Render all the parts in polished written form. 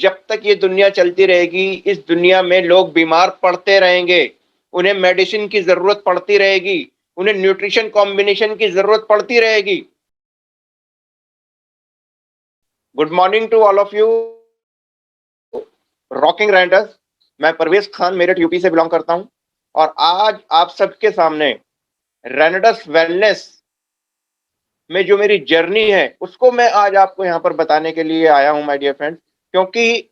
जब तक ये दुनिया चलती रहेगी, इस दुनिया में लोग बीमार पड़ते रहेंगे, उन्हें मेडिसिन की ज़रूरत पड़ती रहेगी, उन्हें न्यूट्रिशन कॉम्बिनेशन की ज़रूरत पड़ती रहेगी। Good morning to all of you, rocking renders. मैं परवेज़ खान मेरठ यूपी से बिलॉन्ग करता हूँ और आज आप सबके सामने रैनडस वेलनेस में जो मेरी जर्नी है, उसको मैं आज आपको यहाँ पर बताने के लिए आया हूँ माय डियर फ्रेंड्स। क्योंकि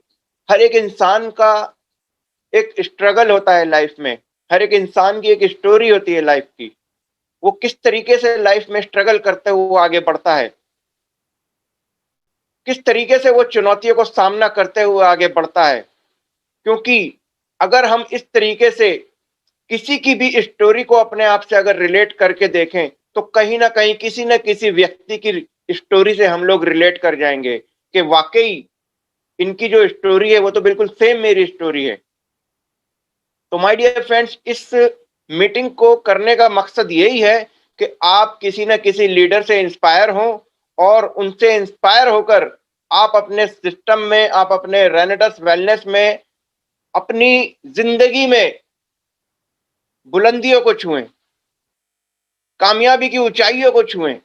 हर एक इंसान का एक स्ट्रगल होता है लाइफ में, हर एक इंसान की एक स्टोरी होती है लाइफ की। वो किस तरीके से लाइफ में स्ट्रगल करते हुए आगे बढ़ता है, किस तरीके से वो चुनौतियों को सामना करते हुए आगे बढ़ता है। क्योंकि अगर हम इस तरीके से किसी की भी स्टोरी को अपने आप से अगर रिलेट करके देखें, तो कहीं न कहीं किसी न किसी व्यक्ति की स्टोरी से हम लोग रिलेट कर जाएँगे कि वाक़ई इनकी जो स्टोरी है वो तो बिल्कुल सेम मेरी स्टोरी है। तो माय डियर फ्रेंड्स, इस मीटिंग को करने का मकसद यही है कि आप किसी न किसी लीडर से इंस्पायर हों और उनसे इंस्पायर होकर आप अपने सिस्टम में, आप अपने रेनेडस वेलनेस में, अपनी ज़िंदगी में बुलंदियों को छुएँ, कामयाबी की ऊँचाइयों को छुएँ।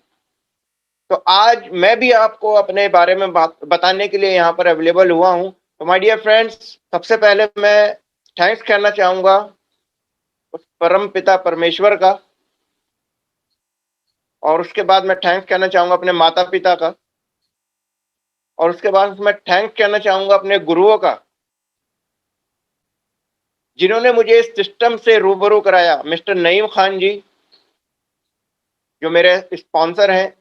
तो आज मैं भी आपको अपने बारे में बात बताने के लिए यहाँ पर अवेलेबल हुआ हूँ। तो माय डियर फ्रेंड्स, सबसे पहले मैं थैंक्स कहना चाहूँगा उस परम पिता परमेश्वर का, और उसके बाद मैं थैंक्स कहना चाहूँगा अपने माता-पिता का, और उसके बाद मैं थैंक्स कहना चाहूँगा अपने गुरुओं का, जिन्होंने मुझे इस सिस्टम से रूबरू कराया। मिस्टर नईम खान जी, जो मेरे स्पॉन्सर हैं,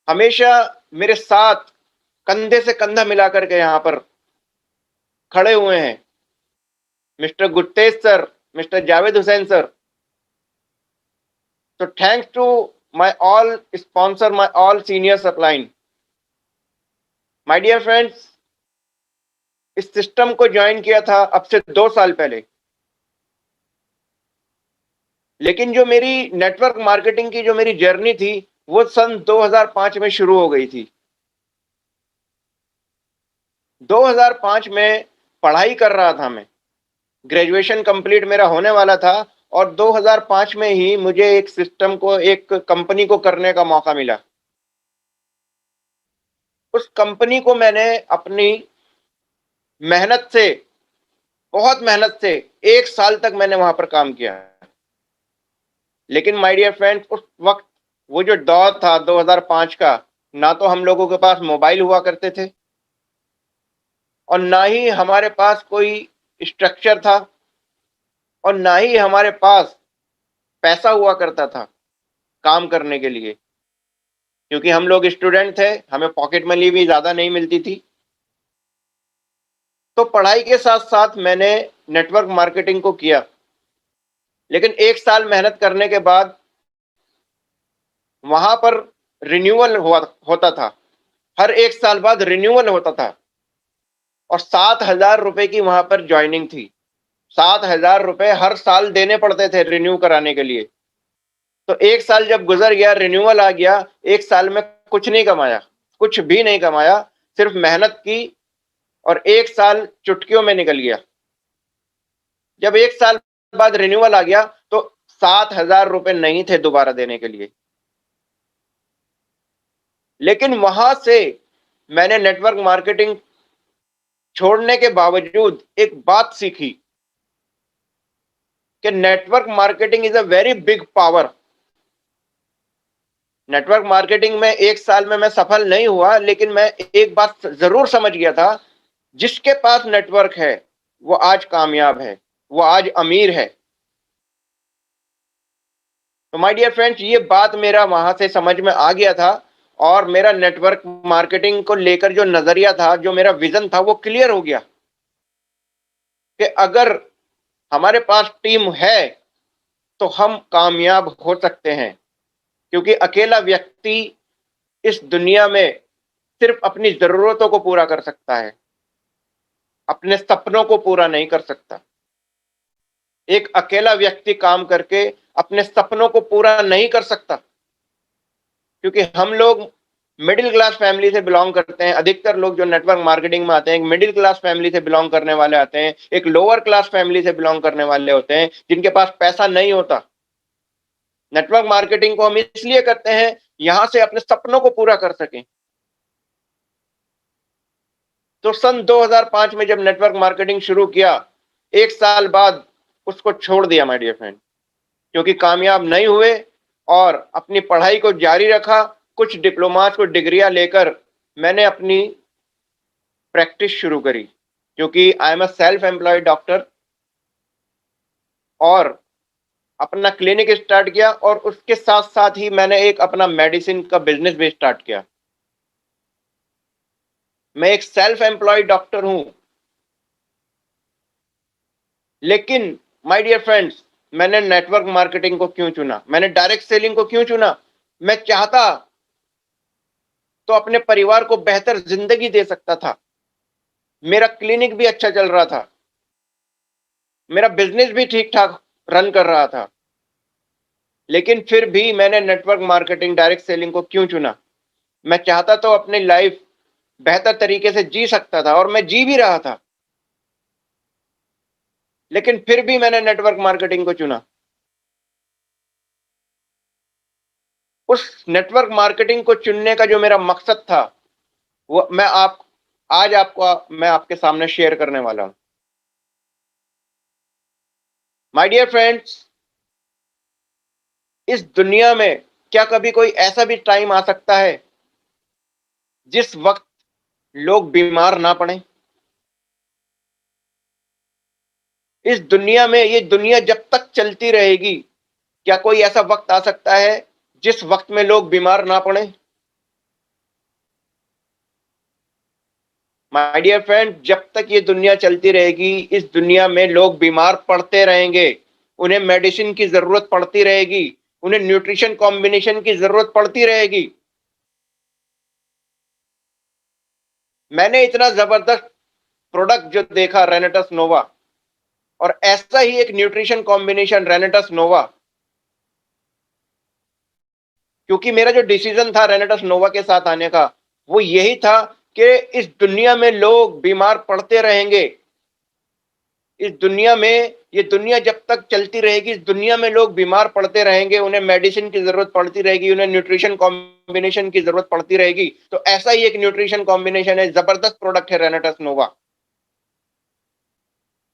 हमेशा मेरे साथ कंधे से कंधा मिला कर के यहाँ पर खड़े हुए हैं। Mister Guttesh sir, mister Javed Hussain sir. तो thanks to my all sponsor, my all seniors upline. My dear friends, इस सिस्टम को ज्वाइन किया था अब से 2 साल पहले। लेकिन जो मेरी नेटवर्क मार्केटिंग की जो मेरी जर्नी थी, वो सन 2005 में शुरू हो गई थी। 2005 में पढ़ाई कर रहा था मैं, ग्रेजुएशन कंप्लीट मेरा होने वाला था, और 2005 में ही मुझे एक सिस्टम को, एक कंपनी को करने का मौका मिला। उस कंपनी को मैंने अपनी मेहनत से, बहुत मेहनत से 1 साल तक मैंने वहाँ पर काम किया। लेकिन माय डियर फ्रेंड्स, उस वक़्त वो जो दौर था 2005 का, ना तो हम लोगों के पास मोबाइल हुआ करते थे और ना ही हमारे पास कोई स्ट्रक्चर था और ना ही हमारे पास पैसा हुआ करता था काम करने के लिए। क्योंकि हम लोग स्टूडेंट थे, हमें पॉकेट मनी भी ज़्यादा नहीं मिलती थी। तो पढ़ाई के साथ-साथ मैंने नेटवर्क मार्केटिंग को किया। लेकिन 1 साल मेहनत करने के बाद वहाँ पर रिन्यूअल होता था। हर 1 साल बाद रिन्यूअल होता था और 7,000 रुपए की वहाँ पर जॉइनिंग थी। 7,000 रुपए हर साल देने पड़ते थे रिन्यू कराने के लिए। तो 1 साल जब गुज़र गया, रिन्यूअल आ गया, 1 साल में कुछ नहीं कमाया, कुछ भी नहीं कमाया, सिर्फ़ मेहनत की और 1 साल चुटकियों में निकल गया। जब 1 साल बाद रिन्यूअल आ गया, तो 7,000 रुपए नहीं थे दोबारा देने के लिए। लेकिन वहाँ से मैंने नेटवर्क मार्केटिंग छोड़ने के बावजूद एक बात सीखी कि network marketing is a very big power. Network marketing में 1 साल में मैं सफल नहीं हुआ, लेकिन मैं एक बात ज़रूर समझ गया था, जिसके पास नेटवर्क है, वो आज कामयाब है, वो आज अमीर है। तो माय डियर फ्रेंड्स, ये बात मेरा वहाँ से समझ में आ गया था और मेरा नेटवर्क मार्केटिंग को लेकर जो नज़रिया था, जो मेरा विज़न था, वो क्लियर हो गया कि अगर हमारे पास टीम है, तो हम कामयाब हो सकते हैं। क्योंकि अकेला व्यक्ति इस दुनिया में सिर्फ़ अपनी ज़रूरतों को पूरा कर सकता है, अपने सपनों को पूरा नहीं कर सकता। एक अकेला व्यक्ति काम करके अपने सपनों को पूरा नहीं कर सकता, क्योंकि हम लोग मिडिल क्लास फैमिली से बिलोंग करते हैं। अधिकतर लोग जो नेटवर्क मार्केटिंग में आते हैं, एक मिडिल क्लास फैमिली से बिलोंग करने वाले आते हैं, एक लोअर क्लास फैमिली से बिलोंग करने वाले होते हैं, जिनके पास पैसा नहीं होता। नेटवर्क मार्केटिंग को हम इसलिए करते हैं, यहां से अपने सपनों को पूरा कर सकें। तो सन 2005 में जब नेटवर्क मार्केटिंग शुरू किया, 1 साल बाद उसको छोड़ दिया माय डियर फ्रेंड, क्योंकि कामयाब नहीं हुए और अपनी पढ़ाई को जारी रखा। कुछ डिप्लोमास को डिग्रियां लेकर मैंने अपनी प्रैक्टिस शुरू करी, क्योंकि I am a self employed doctor, और अपना क्लिनिक स्टार्ट किया और उसके साथ-साथ ही मैंने एक अपना मेडिसिन का बिज़नेस भी स्टार्ट किया। मैं एक सेल्फ एम्प्लॉयड डॉक्टर हूँ, लेकिन माय डियर फ्रेंड्स, मैंने नेटवर्क मार्केटिंग को क्यों चुना? मैंने डायरेक्ट सेलिंग को क्यों चुना? मैं चाहता तो अपने परिवार को बेहतर ज़िंदगी दे सकता था। मेरा क्लिनिक भी अच्छा चल रहा था। मेरा बिज़नेस भी ठीक-ठाक रन कर रहा था। लेकिन फिर भी मैंने नेटवर्क मार्केटिंग, डायरेक्ट सेलिंग को क्यों चुना? मैं चाहता तो अपनी लाइफ़ बेहतर तरीके से जी सकता था, और मैं जी भी रहा था। लेकिन फिर भी मैंने नेटवर्क मार्केटिंग को चुना। उस नेटवर्क मार्केटिंग को चुनने का जो मेरा मकसद था, वो मैं आपके सामने शेयर करने वाला हूँ। माय डियर फ्रेंड्स, इस दुनिया में क्या कभी कोई ऐसा भी टाइम आ सकता है, जिस वक़्त लोग बीमार ना पड़ें? इस दुनिया में, ये दुनिया जब तक चलती रहेगी, क्या कोई ऐसा वक़्त आ सकता है, जिस वक़्त में लोग बीमार ना पड़ें? माय डियर फ्रेंड, जब तक ये दुनिया चलती रहेगी, इस दुनिया में लोग बीमार पड़ते रहेंगे। उन्हें मेडिसिन की ज़रूरत पड़ती रहेगी, उन्हें न्यूट्रिशन कॉम्बिनेशन की ज़रूरत पड़ती रहेगी। मैंने इतना ज़बरदस्त प्रोडक्ट जो देखा, रेनेटस नोवा, और ऐसा ही एक न्यूट्रिशन कॉम्बिनेशन रेनेटस नोवा, क्योंकि मेरा जो डिसीजन था रेनेटस नोवा के साथ आने का, वो यही था कि इस दुनिया में लोग बीमार पड़ते रहेंगे। इस दुनिया में, ये दुनिया जब तक चलती रहेगी, इस दुनिया में लोग बीमार पड़ते रहेंगे, उन्हें मेडिसिन की ज़रूरत पड़ती रहेगी, उन्हें न्यूट्रिशन कॉम्बिनेशन की ज़रूरत पड़ती रहेगी। तो ऐसा ही एक न्यूट्रिशन कॉम्बिनेशन है, ज़बरदस्त प्रोडक्ट है रेनेटस नोवा।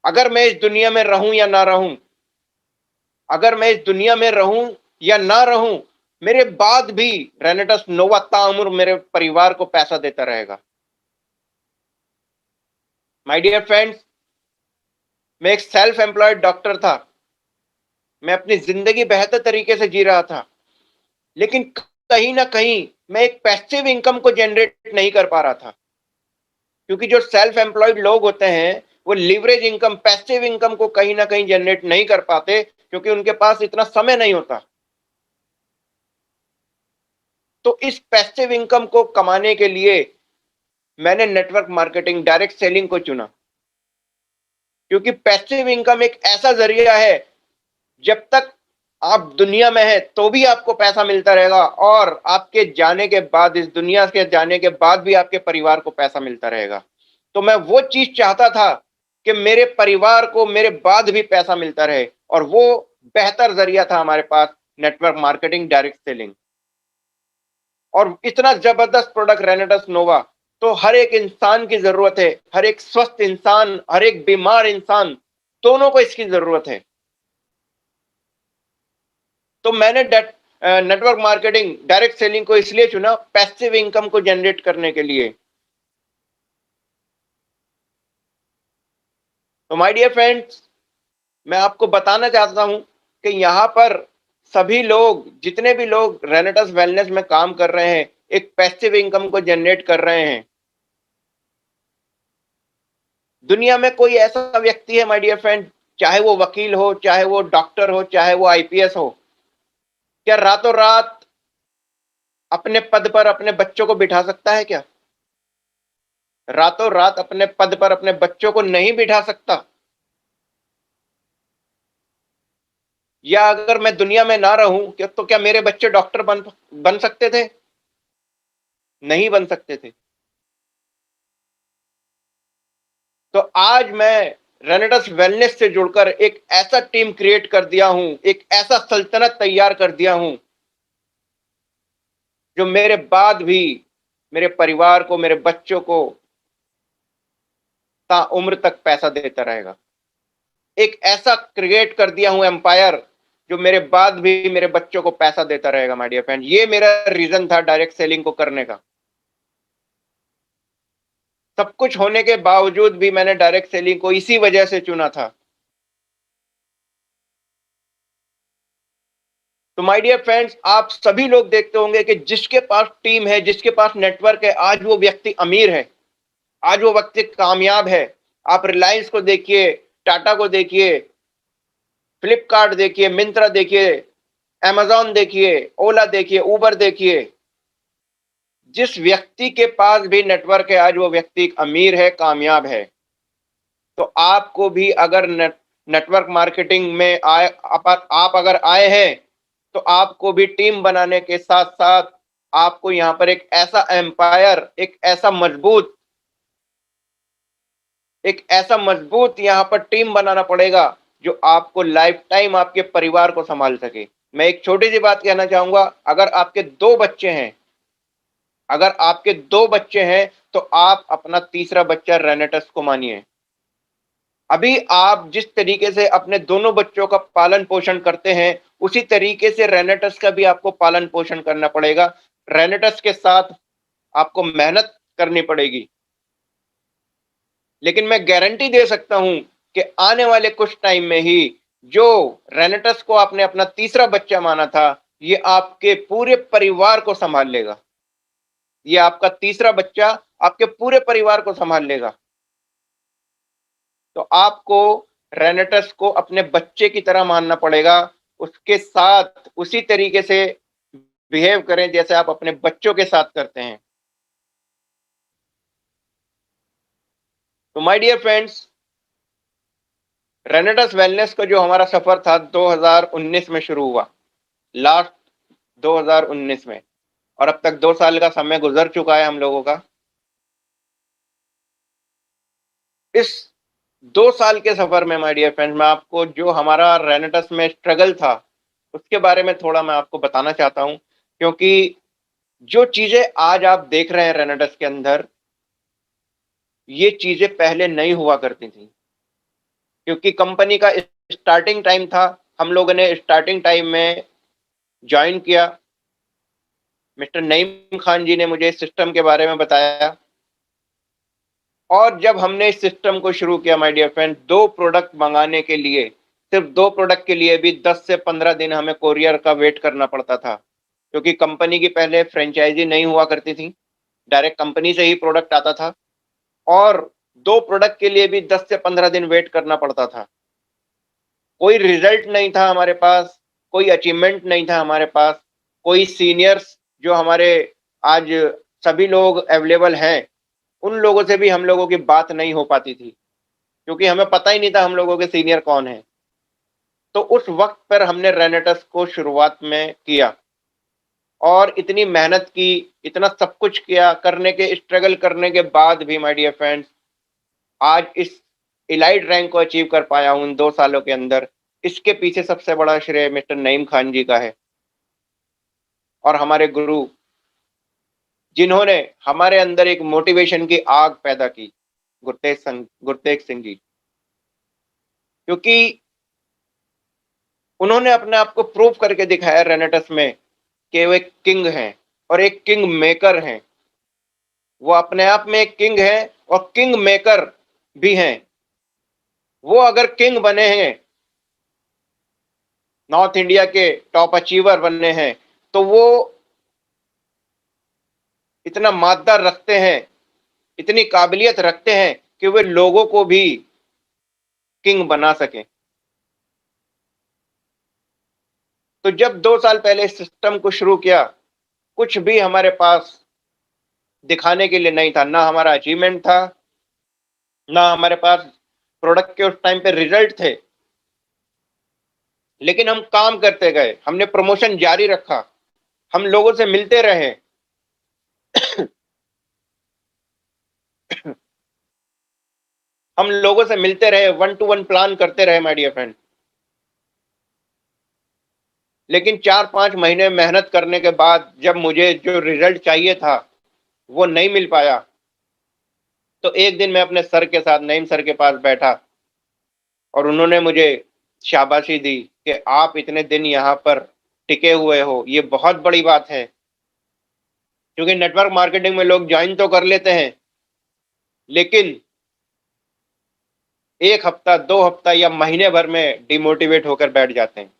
अगर मैं इस दुनिया में रहूँ या ना रहूँ, अगर मैं इस दुनिया में रहूँ या ना रहूँ, मेरे बाद भी रेनेटस नोवा ताउम्र मेरे परिवार को पैसा देता रहेगा। माय डियर फ्रेंड्स, मैं एक सेल्फ एम्प्लॉयड डॉक्टर था। मैं अपनी ज़िंदगी बेहतर तरीके से जी रहा था। लेकिन कहीं न कहीं मैं एक पैसिव इनकम को जनरेट नहीं कर पा रहा था। क्योंकि जो सेल्फ एम्प्लॉयड लोग होते हैं, वो लीवरेज इनकम, पैसिव इनकम को कहीं न कहीं जनरेट नहीं कर पाते, क्योंकि उनके पास इतना समय नहीं होता। तो इस पैसिव इनकम को कमाने के लिए मैंने नेटवर्क मार्केटिंग, डायरेक्ट सेलिंग को चुना। क्योंकि पैसिव इनकम एक ऐसा ज़रिया है, जब तक आप दुनिया में हैं, तो भी आपको पैसा मिलता रहेगा, और आपके जाने के बाद, इस दुनिया के जाने के बाद भी आपके परिवार को पैसा मिलता रहेगा। तो मैं वो चीज़ चाहता था कि मेरे परिवार को मेरे बाद भी पैसा मिलता रहे, और वो बेहतर ज़रिया था हमारे पास, नेटवर्क मार्केटिंग, डायरेक्ट सेलिंग। और इतना ज़बरदस्त प्रोडक्ट रेनेटस नोवा, तो हर एक इंसान की ज़रूरत है, हर एक स्वस्थ इंसान, हर एक बीमार इंसान, दोनों को इसकी ज़रूरत है। तो मैंने नेटवर्क मार्केटिंग, डायरेक्ट सेलिंग को इसलिए चुना, पैसिव इनकम को जनरेट करने के लिए। तो माय डियर फ्रेंड्स, मैं आपको बताना चाहता हूं कि यहाँ पर सभी लोग, जितने भी लोग रेनेटस वेलनेस में काम कर रहे हैं, एक पैसिव इनकम को जनरेट कर रहे हैं। दुनिया में कोई ऐसा व्यक्ति है माय डियर फ्रेंड, चाहे वो वकील हो, चाहे वो डॉक्टर हो, चाहे वो आईपीएस हो, क्या रातों रात अपने पद पर अपने बच्चों को बिठा सकता है क्या? रातों रात अपने पद पर अपने बच्चों को नहीं बिठा सकता। या अगर मैं दुनिया में ना रहूं, तो क्या मेरे बच्चे डॉक्टर बन बन सकते थे? नहीं बन सकते थे। तो आज मैं रेनेटस वेलनेस से जुड़कर एक ऐसा टीम क्रिएट कर दिया हूं, एक ऐसा सल्तनत तैयार कर दिया हूं, जो मेरे बाद भी मेरे परिवार को, मेरे बच्चों को ताउम्र तक पैसा देता रहेगा। एक ऐसा क्रिएट कर दिया हूं एम्पायर, जो मेरे बाद भी मेरे बच्चों को पैसा देता रहेगा माय डियर फ्रेंड। ये मेरा रीजन था डायरेक्ट सेलिंग को करने का। सब कुछ होने के बावजूद भी मैंने डायरेक्ट सेलिंग को इसी वजह से चुना था। तो माय डियर फ्रेंड्स, आप सभी लोग देखते होंगे कि जिसके पास टीम है, जिसके पास नेटवर्क है, आज वो व्यक्ति अमीर है, आज वो व्यक्ति कामयाब है। आप रिलायंस को देखिए, टाटा को देखिए, फ्लिपकार्ट देखिए, मिंत्रा देखिए, अमेज़न देखिए, ओला देखिए, उबर देखिए। जिस व्यक्ति के पास भी नेटवर्क है, आज वो व्यक्ति अमीर है, कामयाब है। तो आपको भी अगर नेटवर्क मार्केटिंग में आप अगर आए हैं, तो आपको भी टीम बनाने के साथ-साथ आपको यहाँ पर एक ऐसा मजबूत यहाँ पर टीम बनाना पड़ेगा, जो आपको लाइफ टाइम आपके परिवार को सँभाल सके। मैं एक छोटी-सी बात कहना चाहूँगा, अगर आपके 2 बच्चे हैं, तो आप अपना तीसरा बच्चा रेनेटस को मानिए। अभी आप जिस तरीके से अपने दोनों बच्चों का पालन-पोषण करते हैं, उसी तरीके से रेनेटस का भी आपको पालन-पोषण करना पड़ेगा। रेनेटस के साथ आपको मेहनत करनी पड़ेगी। लेकिन मैं गारंटी दे सकता हूँ कि आने वाले कुछ टाइम में ही जो रेनेटस को आपने अपना तीसरा बच्चा माना था, ये आपके पूरे परिवार को सँभाल लेगा। ये आपका तीसरा बच्चा आपके पूरे परिवार को सँभाल लेगा। तो आपको रेनेटस को अपने बच्चे की तरह मानना पड़ेगा, उसके साथ उसी तरीके से बिहेव करें जैसे आप अपने बच्चों के साथ करते हैं। तो my dear friends, Renatus Wellness का जो हमारा सफ़र था 2019 में शुरू हुआ, लास्ट 2019 में, और अब तक 2 साल का समय गुज़र चुका है हम लोगों का। इस 2 साल के सफ़र में माय डियर फ्रेंड्स, मैं आपको जो हमारा रेनेटस में स्ट्रगल था, उसके बारे में थोड़ा मैं आपको बताना चाहता हूँ, क्योंकि जो चीज़ें आज आप देख रहे हैं रेनेटस के अंदर, ये चीज़ें पहले नहीं हुआ करती थी। क्योंकि कंपनी का स्टार्टिंग टाइम था, हम लोगों ने स्टार्टिंग टाइम में जॉइन किया। मिस्टर नईम खान जी ने मुझे इस सिस्टम के बारे में बताया, और जब हमने इस सिस्टम को शुरू किया माय डियर फ्रेंड, 2 प्रोडक्ट मँगाने के लिए, सिर्फ़ 2 प्रोडक्ट के लिए भी 10 से 15 दिन हमें कोरियर का वेट करना पड़ता था। क्योंकि कंपनी की पहले फ्रैंचाइज़ी नहीं हुआ करती थी, डायरेक्ट कंपनी से ही प्रोडक्ट आता था, और 2 प्रोडक्ट के लिए भी 10 से 15 दिन वेट करना पड़ता था। कोई रिजल्ट नहीं था हमारे पास, कोई अचीवमेंट नहीं था हमारे पास, कोई सीनियर्स जो हमारे आज सभी लोग अवेलेबल हैं, उन लोगों से भी हम लोगों की बात नहीं हो पाती थी, क्योंकि हमें पता ही नहीं था हम लोगों के सीनियर कौन हैं। तो उस वक़्त पर हमने रेनेटस को शुरुआत में किया, और इतनी मेहनत की, इतना सब कुछ किया, करने के स्ट्रगल करने के बाद भी माय डियर फ्रेंड्स, आज इस एलाइट रैंक को अचीव कर पाया हूँ इन 2 सालों के अंदर। इसके पीछे सबसे बड़ा श्रेय मिस्टर नईम खान जी का है, और हमारे गुरु, जिन्होंने हमारे अंदर एक मोटिवेशन की आग पैदा की, गुरतेज सिंह जी। क्योंकि उन्होंने अपने आप को प्रूव करके दिखाया रेनेटस में कि वो एक किंग हैं, और एक किंग मेकर हैं। वो अपने आप में एक किंग हैं, और किंग मेकर भी हैं। वो अगर किंग बने हैं, नॉर्थ इंडिया के टॉप अचीवर बने हैं, तो वो इतना माददार रखते हैं, इतनी काबिलियत रखते हैं कि वे लोगों को भी किंग बना सकें। तो जब 2 साल पहले इस सिस्टम को शुरू किया, कुछ भी हमारे पास दिखाने के लिए नहीं था। ना हमारा अचीवमेंट था, ना हमारे पास प्रोडक्ट के उस टाइम पे रिजल्ट थे। लेकिन हम काम करते गए, हमने प्रमोशन जारी रखा, हम लोगों से मिलते रहे, हम लोगों से मिलते रहे, 1 टू 1 प्लान करते रहे माय डियर फ्रेंड। लेकिन 4-5 महीने मेहनत करने के बाद जब मुझे जो रिजल्ट चाहिए था, वो नहीं मिल पाया, तो एक दिन मैं अपने सर के साथ, नईम सर के पास बैठा और उन्होंने मुझे शाबाशी दी कि आप इतने दिन यहाँ पर टिके हुए हो, ये बहुत बड़ी बात है। क्योंकि नेटवर्क मार्केटिंग में लोग जॉइन तो कर लेते हैं, लेकिन 1 हफ्ता, 2 हफ्ता या महीने भर में डिमोटिवेट होकर बैठ जाते हैं।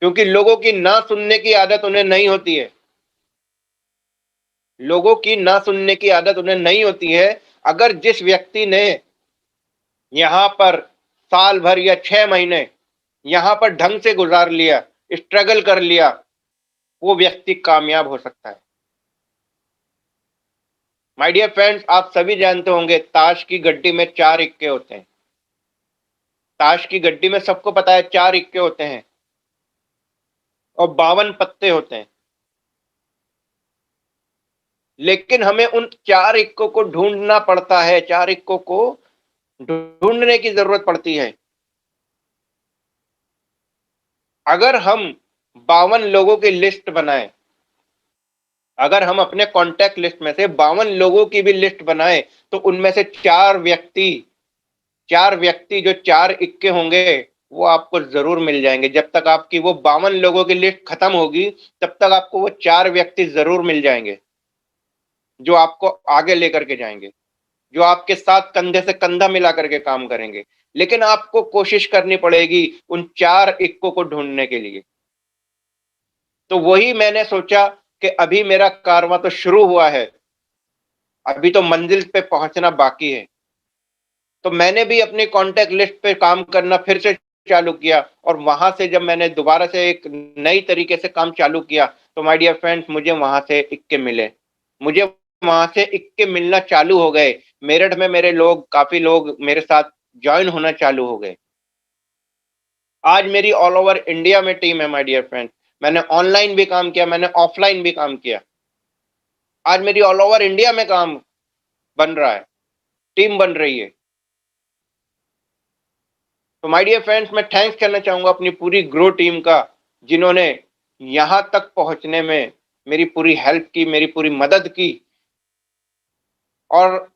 क्योंकि लोगों की ना सुनने की आदत उन्हें नहीं होती है। लोगों की ना सुनने की आदत उन्हें नहीं होती है। अगर जिस व्यक्ति ने यहाँ पर साल भर या 6 महीने यहाँ पर ढंग से गुजार लिया, स्ट्रगल कर लिया, वो व्यक्ति कामयाब हो सकता है। माय डियर फ्रेंड्स, आप सभी जानते होंगे ताश की गड्डी में 4 इक्के होते हैं। ताश की गड्डी में सबको पता है 4 इक्के होते हैं और 52 पत्ते होते हैं। लेकिन हमें उन 4 इक्कों को ढूंढना पड़ता है, 4 इक्कों को ढूंढने की जरूरत पड़ती है। अगर हम 52 लोगों की लिस्ट बनाएं, अगर हम अपने कॉन्टैक्ट लिस्ट में से 52 लोगों की भी लिस्ट बनाएं, तो उनमें से 4 व्यक्ति जो 4 इक्के होंगे, वो आपको जरूर मिल जाएंगे। जब तक आपकी वो 52 लोगों की लिस्ट खत्म होगी, तब तक आपको वो 4 व्यक्ति जरूर मिल जाएंगे, जो आपको आगे लेकर के जाएंगे, जो आपके साथ कंधे से कंधा मिला करके काम करेंगे। लेकिन आपको कोशिश करनी पड़ेगी उन 4 इक्कों को ढूंढने के लिए। तो वही मैंने सोचा कि अभी मेरा कारवां तो शुरू हुआ है, अभी तो मंजिल पे पहुंचना बाकी है। तो मैंने भी अपनी कॉन्टैक्ट लिस्ट पे काम करना फिर से चालू किया और वहां से जब मैंने दोबारा से एक नई तरीके से काम चालू किया, तो माय डियर फ्रेंड्स, मुझे वहां से इक्के मिले। मुझे वहां से इक्के मिलना चालू हो गए। मेरठ में मेरे लोग, काफी लोग मेरे साथ ज्वाइन होना चालू हो गए। आज मेरी ऑल ओवर इंडिया में टीम है माय डियर फ्रेंड्स। मैंने ऑनलाइन भी काम किया, मैंने ऑफलाइन भी काम किया। आज मेरी ऑल ओवर इंडिया में काम बन रहा है, टीम बन रही है। तो माय डियर फ्रेंड्स, मैं थैंक्स करना चाहूंगा अपनी पूरी ग्रो टीम का, जिन्होंने यहां तक पहुंचने में मेरी पूरी हेल्प की, मेरी पूरी मदद की। और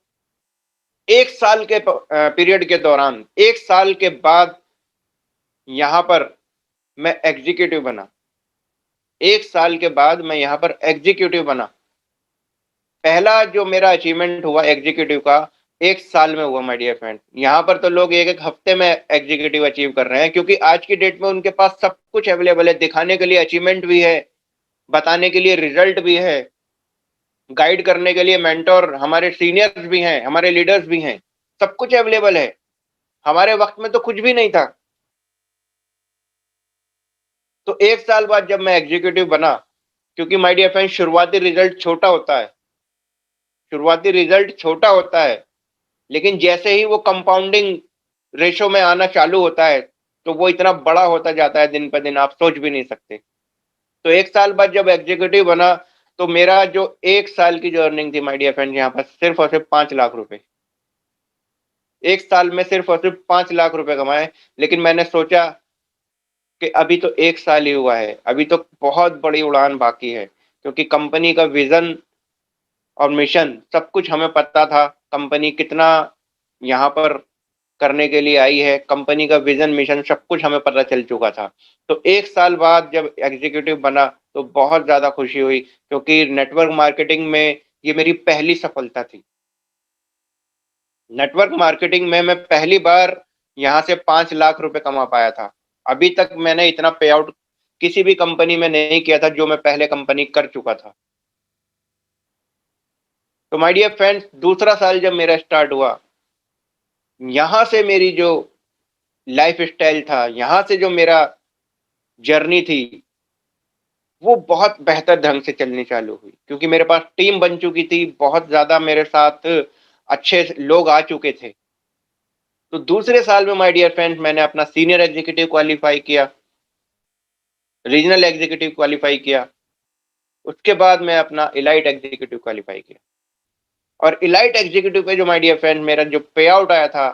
1 साल के पीरियड के दौरान, 1 साल के बाद यहां पर मैं एग्जीक्यूटिव बना। 1 साल के बाद मैं यहां पर एग्जीक्यूटिव बना। पहला जो मेरा अचीवमेंट हुआ एग्जीक्यूटिव का, 1 साल में हुआ माय डियर फ्रेंड। यहाँ पर तो लोग एक एक हफ्ते में एग्जीक्यूटिव अचीव कर रहे हैं, क्योंकि आज की डेट में उनके पास सब कुछ अवेलेबल है। दिखाने के लिए अचीवमेंट भी है, बताने के लिए रिजल्ट भी है, गाइड करने के लिए मेंटोर, हमारे सीनियर्स भी हैं, हमारे लीडर्स भी हैं, सब कुछ अवेलेबल है। हमारे वक्त में तो कुछ भी नहीं था। तो 1 साल बाद जब मैं एग्जीक्यूटिव बना, क्योंकि माय डियर फ्रेंड, शुरुआती रिजल्ट छोटा होता है, लेकिन जैसे ही वो कंपाउंडिंग रेशो में आना चालू होता है, तो वो इतना बड़ा होता जाता है दिन पर दिन, आप सोच भी नहीं सकते। तो 1 साल बाद जब एग्जीक्यूटिव बना, तो मेरा जो 1 साल की जो अर्निंग थी माय डियर फ्रेंड, यहाँ पर सिर्फ और सिर्फ 5 लाख रुपए। 1 साल में सिर्फ और सिर्फ 5 लाख रुपए कमाए। लेकिन मैंने सोचा कि अभी तो 1 साल ही हुआ है, अभी तो बहुत बड़ी उड़ान बाकी है। क्योंकि कंपनी का विजन और मिशन सब कुछ हमें पता था। कंपनी कितना यहाँ पर करने के लिए आई है, कंपनी का विजन मिशन सब कुछ हमें पता चल चुका था। तो 1 साल बाद जब एग्जीक्यूटिव बना, तो बहुत ज्यादा खुशी हुई, क्योंकि नेटवर्क मार्केटिंग में ये मेरी पहली सफलता थी। नेटवर्क मार्केटिंग में मैं पहली बार यहाँ से 5 लाख रुपए कमा पाया था। अभी तक मैंने इतना पे आउट किसी भी कंपनी में नहीं किया था, जो मैं पहले कंपनी कर चुका था। तो माय डियर फ्रेंड्स, दूसरा साल जब मेरा स्टार्ट हुआ, यहाँ से मेरी जो लाइफ स्टाइल था, यहाँ से जो मेरा जर्नी थी, वो बहुत बेहतर ढंग से चलनी चालू हुई। क्योंकि मेरे पास टीम बन चुकी थी, बहुत ज़्यादा मेरे साथ अच्छे लोग आ चुके थे। तो दूसरे साल में माय डियर फ्रेंड्स, मैंने अपना सीनियर एग्जीक्यूटिव क्वालिफाई किया, रीजनल एग्जीक्यूटिव क्वालिफाई किया। उसके बाद मैं अपना इलाइट एग्जीक्यूटिव क्वालिफाई किया, और इलाइट एग्जीक्यूटिव पे जो माय डियर फ्रेंड मेरा जो पे आउट आया था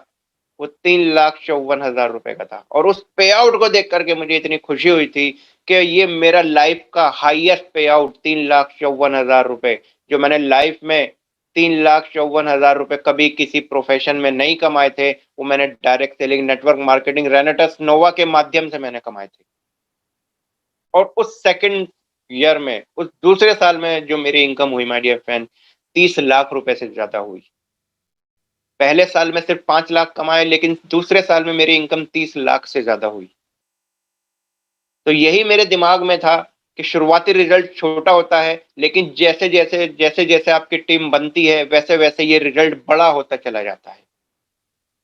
वो 3,54,000 रुपए का था। और उस पे आउट को देख करके मुझे इतनी खुशी हुई थी कि ये मेरा लाइफ का हाईएस्ट पे आउट 3,54,000 रुपए, जो मैंने लाइफ में 3,54,000 रुपए कभी किसी प्रोफेशन में नहीं कमाए थे, वो मैंने direct selling, network marketing, Renatus Nova के माध्यम से मैंने कमाए थे। और उस सेकंड ईयर में, उस दूसरे साल में जो मेरी इनकम हुई माय डियर फ्रेंड, 30 लाख रुपए से ज्यादा हुई। पहले साल में सिर्फ 5 लाख कमाए, लेकिन दूसरे साल में मेरी इनकम 30 लाख से ज्यादा हुई। तो यही मेरे दिमाग में था कि शुरुआती रिजल्ट छोटा होता है, लेकिन जैसे जैसे जैसे जैसे आपकी टीम बनती है वैसे वैसे ये रिजल्ट बड़ा होता चला जाता है।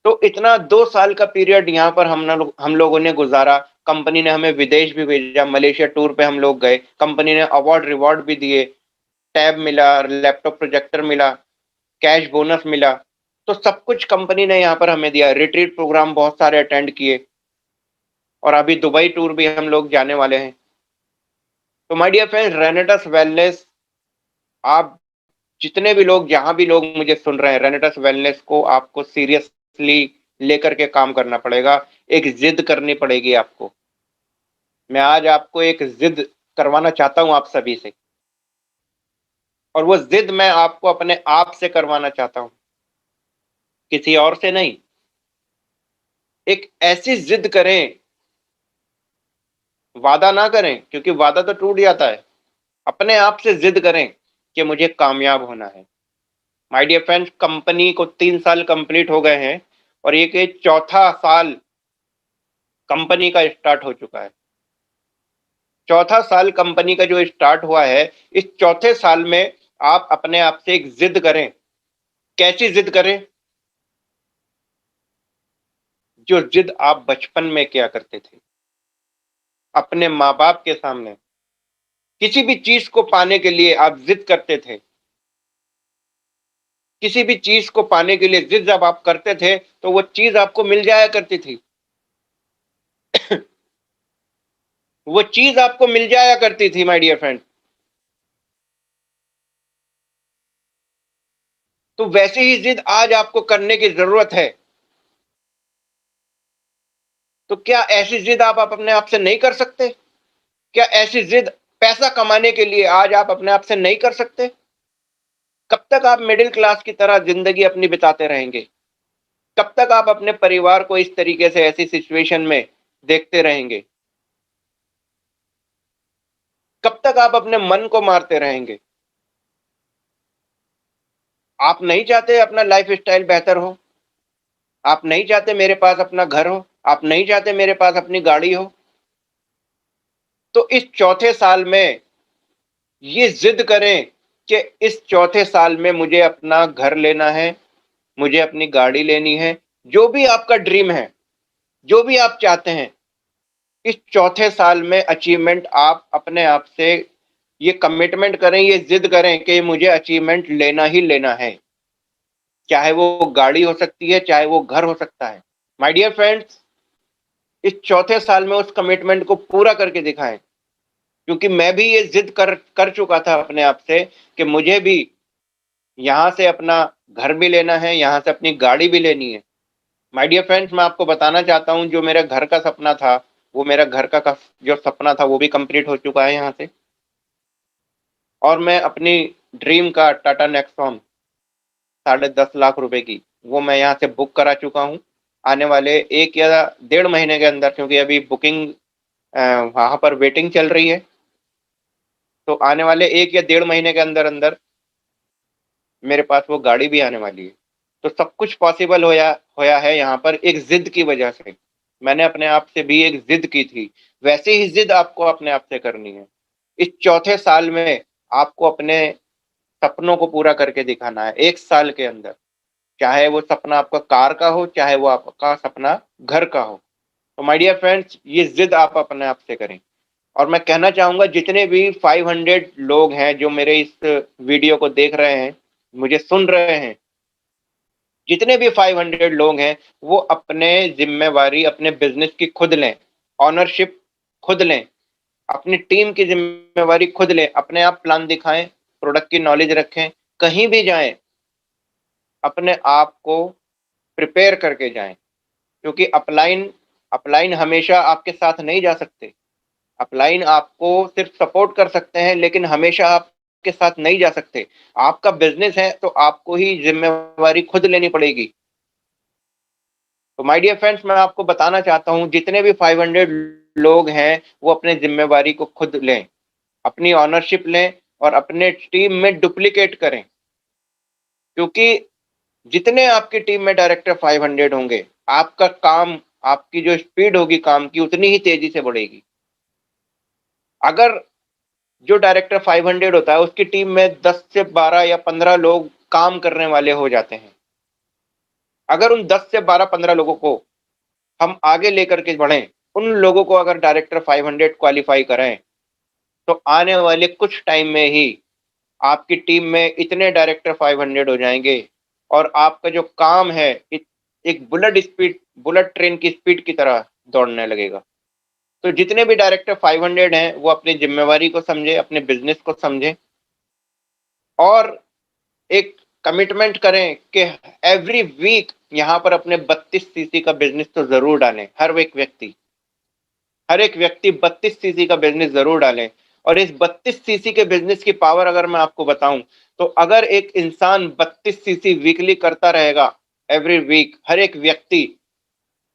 तो इतना 2 साल का पीरियड यहाँ पर हम लोगों ने गुजारा। कंपनी ने हमें विदेश भी भेजा, मलेशिया टूर पे हम लोग गए, कंपनी ने अवार्ड रिवॉर्ड भी दिए, टैब मिला, लैपटॉप प्रोजेक्टर मिला, कैश बोनस मिला। तो सब कुछ कंपनी ने यहाँ पर हमें दिया। रिट्रीट प्रोग्राम बहुत सारे अटेंड किए, और अभी दुबई टूर भी हम लोग जाने वाले हैं। तो my dear friend, Renatus Wellness, आप जितने भी लोग, जहां भी लोग मुझे सुन रहे हैं, रेनेटस वेलनेस को आपको सीरियसली लेकर के काम करना पड़ेगा। एक जिद करनी पड़ेगी आपको। मैं आज आपको एक जिद करवाना चाहता हूं आप सभी से, और वो जिद मैं आपको अपने आप से करवाना चाहता हूं, किसी और से नहीं। एक ऐसी जिद करें, वादा ना करें, क्योंकि वादा तो टूट जाता है। अपने आप से जिद करें कि मुझे कामयाब होना है। माय डियर फ्रेंड्स, कंपनी को 3 साल कंप्लीट हो गए हैं, और ये कि चौथा साल कंपनी का स्टार्ट हो चुका है। चौथा साल कंपनी का जो स्टार्ट हुआ है, इस चौथे साल में आप अपने आप से एक जिद करें। कैसी जिद करें? जो जिद आप बचपन में किया करते थे अपने माँ बाप के सामने। किसी भी चीज को पाने के लिए आप जिद करते थे। किसी भी चीज को पाने के लिए जिद जब आप करते थे, तो वो चीज आपको मिल जाया करती थी। वो चीज आपको मिल जाया करती थी माय डियर फ्रेंड। तो वैसे ही जिद आज आपको करने की जरूरत है। तो क्या ऐसी जिद आप अपने आप से नहीं कर सकते? क्या ऐसी जिद पैसा कमाने के लिए आज आप अपने आप से नहीं कर सकते? कब तक आप मिडिल क्लास की तरह जिंदगी अपनी बिताते रहेंगे? कब तक आप अपने परिवार को इस तरीके से, ऐसी सिचुएशन में देखते रहेंगे? कब तक आप अपने मन को मारते रहेंगे? आप नहीं चाहते अपना लाइफ स्टाइल बेहतर हो? आप नहीं चाहते मेरे पास अपना घर हो? आप नहीं चाहते मेरे पास अपनी गाड़ी हो? तो इस चौथे साल में ये जिद करें कि इस चौथे साल में मुझे अपना घर लेना है, मुझे अपनी गाड़ी लेनी है। जो भी आपका ड्रीम है, जो भी आप चाहते हैं, इस चौथे साल में अचीवमेंट आप अपने आप से ये कमिटमेंट करें, ये जिद करें कि मुझे अचीवमेंट लेना ही लेना है। चाहे वो गाड़ी हो सकती है, चाहे वो घर हो सकता है। माय डियर फ्रेंड्स, इस चौथे साल में उस कमिटमेंट को पूरा करके दिखाएं, क्योंकि मैं भी ये जिद कर कर चुका था अपने आप से कि मुझे भी यहाँ से अपना घर भी लेना है, यहाँ से अपनी गाड़ी भी लेनी है। माय डियर फ्रेंड्स, मैं आपको बताना चाहता हूँ, जो मेरा घर का सपना था, वो मेरा घर का जो सपना था वो भी कंप्लीट हो चुका है यहाँ से। और मैं अपनी ड्रीम का टाटा नेक्सॉन 10.5 लाख रुपए की, वो मैं यहाँ से बुक करा चुका हूँ। आने वाले 1 या 1.5 महीने के अंदर, क्योंकि अभी बुकिंग वहाँ पर वेटिंग चल रही है, तो आने वाले 1 या 1.5 महीने के अंदर अंदर मेरे पास वो गाड़ी भी आने वाली है। तो सब कुछ पॉसिबल होया होया है यहाँ पर एक जिद की वजह से। मैंने अपने आप से भी एक जिद की थी, वैसे ही जिद आपको अपने आप से करनी है। इस चौथे साल में आपको अपने सपनों को पूरा करके दिखाना है, 1 साल के अंदर। चाहे वो सपना आपका कार का हो, चाहे वो आपका सपना घर का हो। तो माय डियर फ्रेंड्स, ये जिद आप अपने आप से करें। और मैं कहना चाहूंगा, जितने भी 500 लोग हैं जो मेरे इस वीडियो को देख रहे हैं, मुझे सुन रहे हैं, जितने भी 500 लोग हैं, वो अपने जिम्मेवारी अपने बिजनेस की खुद लें, ऑनरशिप खुद लें। अपनी टीम की जिम्मेवारी खुद लें, अपने आप प्लान दिखाएं, प्रोडक्ट की नॉलेज रखें, कहीं भी जाएं अपने आप को प्रिपेयर करके जाएं, क्योंकि अपलाइन अपलाइन हमेशा आपके साथ नहीं जा सकते। अपलाइन आपको सिर्फ सपोर्ट कर सकते हैं, लेकिन हमेशा आपके साथ नहीं जा सकते। आपका बिजनेस है तो आपको ही जिम्मेवारी खुद लेनी पड़ेगी। तो माय डियर फ्रेंड्स, मैं आपको बताना चाहता हूं, जितने भी 500 लोग हैं वो अपने जिम्मेवारी को खुद लें, अपनी ऑनरशिप लें और अपने टीम में डुप्लीकेट करें, क्योंकि जितने आपकी टीम में डायरेक्टर 500 होंगे, आपका काम, आपकी जो स्पीड होगी काम की उतनी ही तेजी से बढ़ेगी। अगर जो डायरेक्टर 500 होता है उसकी टीम में 10 से 12 या 15 लोग काम करने वाले हो जाते हैं, अगर उन 10 से 12-15 लोगों को हम आगे लेकर के बढ़ें, उन लोगों को अगर डायरेक्टर 500 क्वालिफाई करें, तो आने वाले कुछ टाइम में ही आपकी टीम में इतने डायरेक्टर 500 हो जाएंगे और आपका जो काम है एक बुलेट ट्रेन की स्पीड की तरह दौड़ने लगेगा। तो जितने भी डायरेक्टर 500 हैं वो अपनी जिम्मेवारी को समझे, अपने बिजनेस को समझे और एक कमिटमेंट करें कि एवरी वीक यहाँ पर अपने 32 सीसी का बिजनेस तो जरूर डालें। हर एक व्यक्ति 32 सीसी का बिजनेस जरूर डालें। और इस 32 सीसी के बिजनेस की पावर अगर मैं आपको बताऊं, तो अगर एक इंसान 32 सीसी वीकली करता रहेगा, एवरी वीक, हर एक व्यक्ति,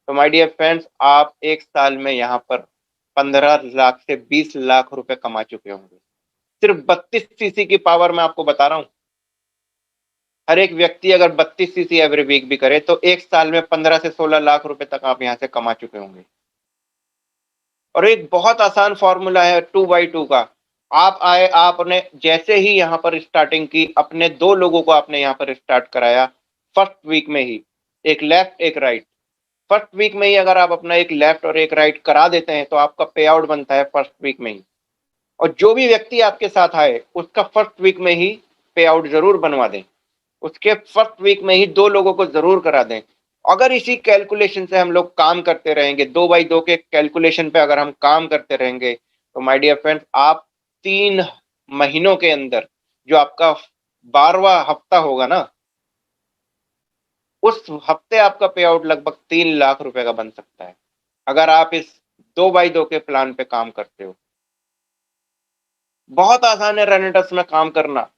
तो माय डियर फ्रेंड्स, आप एक साल में यहाँ पर 15 लाख से 20 लाख रुपए कमा चुके होंगे। सिर्फ 32 सीसी की पावर मैं आपको बता रहा हूं। हर एक व्यक्ति अगर 32 सीसी एवरी वीक भी करे तो एक साल में 15 से 16 लाख रुपए तक आप यहां से कमा चुके होंगे। और एक बहुत आसान फॉर्मूला है 2x2 का। आप आए, आपने जैसे ही यहाँ पर स्टार्टिंग की, अपने 2 लोगों को आपने यहाँ पर स्टार्ट कराया फर्स्ट वीक में ही, एक लेफ्ट एक राइट। फर्स्ट वीक में ही अगर आप अपना एक लेफ्ट और एक राइट करा देते हैं तो आपका पे आउट बनता है फर्स्ट वीक में ही। और जो भी व्यक्ति आपके साथ आए उसका फर्स्ट वीक में ही पे आउट जरूर बनवा दें, उसके फर्स्ट वीक में ही 2 लोगों को जरूर करा दें। अगर इसी कैलकुलेशन से हम लोग काम करते रहेंगे, 2x2 के कैलकुलेशन पे अगर हम काम करते रहेंगे, तो माय डियर फ्रेंड्स, आप 3 महीनों के अंदर जो आपका 12वां हफ्ता होगा ना, उस हफ्ते आपका पे आउट लगभग 3 लाख रुपए का बन सकता है, अगर आप इस 2x2 के प्लान पे काम करते हो। बहुत आसान है रेनेटस में काम करना,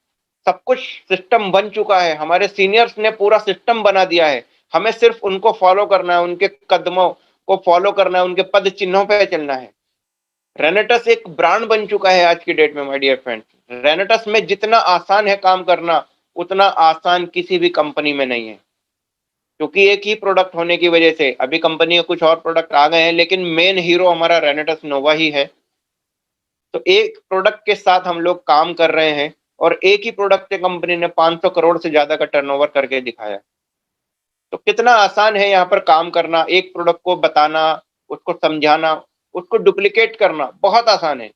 सब कुछ सिस्टम बन चुका है, हमारे सीनियर्स ने पूरा सिस्टम बना दिया है, हमें सिर्फ उनको फॉलो करना है, उनके कदमों को फॉलो करना है, उनके पद चिन्हों पे चलना है। रेनेटस एक ब्रांड बन चुका है आज की डेट में माय डियर फ्रेंड्स। रेनेटस में जितना आसान है काम करना, उतना आसान किसी भी कंपनी में नहीं है, क्योंकि एक ही प्रोडक्ट होने की वजह से अभी कंपनी के कुछ और प्रोडक्ट आ गए हैं, लेकिन मेन हीरो हमारा रेनेटस नोवा ही है। तो एक प्रोडक्ट के साथ हम लोग काम कर रहे हैं और एक ही प्रोडक्ट से कंपनी ने 500 करोड़ से ज्यादा का टर्नओवर करके दिखाया। तो कितना आसान है यहाँ पर काम करना, एक प्रोडक्ट को बताना, उसको समझाना, उसको डुप्लीकेट करना बहुत आसान है।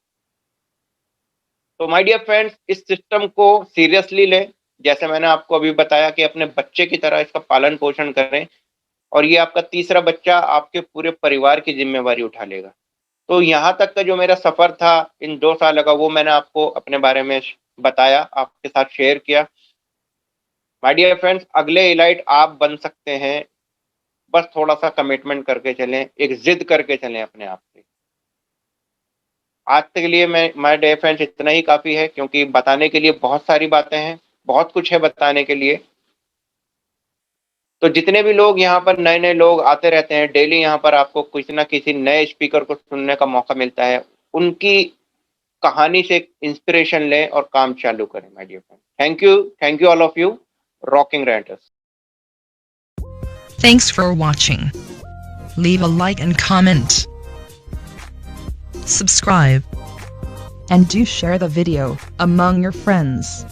तो माय डियर फ्रेंड्स, इस सिस्टम को सीरियसली लें, जैसे मैंने आपको अभी बताया कि अपने बच्चे की तरह इसका पालन पोषण करें, और ये आपका तीसरा बच्चा आपके पूरे परिवार की जिम्मेवारी उठा लेगा। तो यहाँ तक का जो मेरा सफर था इन 2 साल का, वो मैंने आपको अपने बारे में बताया, आपके साथ शेयर किया। माय डियर फ्रेंड्स, अगले एलाइट आप बन सकते हैं, बस थोड़ा सा कमिटमेंट करके चलें, एक जिद करके चलें अपने आप से। आज तक के लिए मैं माय डियर फ्रेंड्स इतना ही काफी है, क्योंकि बताने के लिए बहुत सारी बातें हैं, बहुत कुछ है बताने के लिए। तो जितने भी लोग यहाँ पर नए-नए लोग आते रहते हैं, डेली यहाँ पर आपको किसी ना किसी नए स्पीकर को सुनने का मौका मिलता है, उनकी कहानी से इंस्पिरेशन लें और काम चालू करें my dear friend. Thank you all of you. Rocking renters. Thanks for watching. Leave a like and comment. Subscribe. And do share the video among your friends.